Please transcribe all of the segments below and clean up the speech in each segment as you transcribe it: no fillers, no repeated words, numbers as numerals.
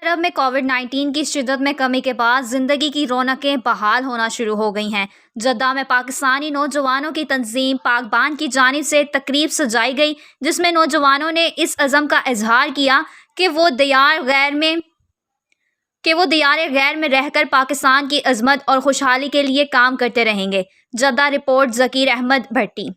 عرب میں کووڈ-19 کی شدت میں کمی کے بعد زندگی کی رونقیں بحال ہونا شروع ہو گئی ہیں۔ جدہ میں پاکستانی نوجوانوں کی تنظیم پاکبان کی جانب سے تقریب سجائی گئی، جس میں نوجوانوں نے اس عزم کا اظہار کیا کہ وہ دیار غیر میں رہ کر پاکستان کی عظمت اور خوشحالی کے لیے کام کرتے رہیں گے۔ جدہ رپورٹ ذکیر احمد بھٹی۔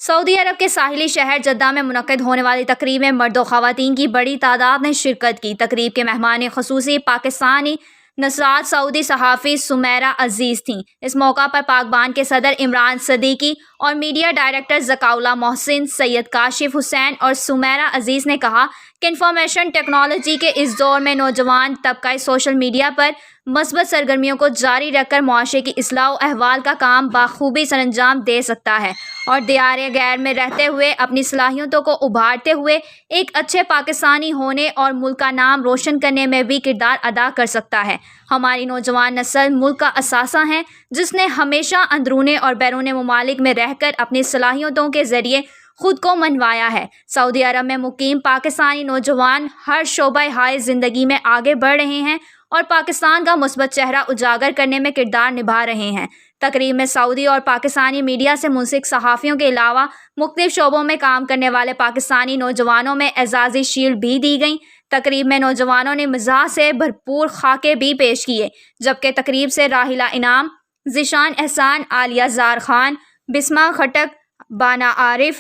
سعودی عرب کے ساحلی شہر جدہ میں منعقد ہونے والی تقریب میں مرد و خواتین کی بڑی تعداد نے شرکت کی۔ تقریب کے مہمان خصوصی پاکستانی نژاد سعودی صحافی سمیرہ عزیز تھیں۔ اس موقع پر پاکبان کے صدر عمران صدیقی اور میڈیا ڈائریکٹر ذکاء اللہ محسن، سید کاشف حسین اور سمیرہ عزیز نے کہا کہ انفارمیشن ٹیکنالوجی کے اس دور میں نوجوان طبقہ سوشل میڈیا پر مثبت سرگرمیوں کو جاری رکھ کر معاشرے کی اصلاح و احوال کا کام بخوبی سر انجام دے سکتا ہے اور دیار غیر میں رہتے ہوئے اپنی صلاحیتوں کو ابھارتے ہوئے ایک اچھے پاکستانی ہونے اور ملک کا نام روشن کرنے میں بھی کردار ادا کر سکتا ہے۔ ہماری نوجوان نسل ملک کا اثاثہ ہے، جس نے ہمیشہ اندرون اور بیرون ممالک میں رہ کر اپنی صلاحیتوں کے ذریعے خود کو منوایا ہے۔ سعودی عرب میں مقیم پاکستانی نوجوان ہر شعبہ ہائے زندگی میں آگے بڑھ رہے ہیں اور پاکستان کا مثبت چہرہ اجاگر کرنے میں کردار نبھا رہے ہیں۔ تقریب میں سعودی اور پاکستانی میڈیا سے منسلک صحافیوں کے علاوہ مختلف شعبوں میں کام کرنے والے پاکستانی نوجوانوں میں اعزازی شیلڈ بھی دی گئیں۔ تقریب میں نوجوانوں نے مزاح سے بھرپور خاکے بھی پیش کیے، جبکہ تقریب سے راحلہ انعام، ذیشان احسان، عالیہ زار خان، بسمہ خٹک، بانا عارف،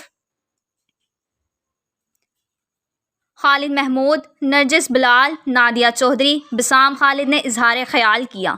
خالد محمود، نرجس بلال، نادیہ چودھری، بسام خالد نے اظہار خیال کیا۔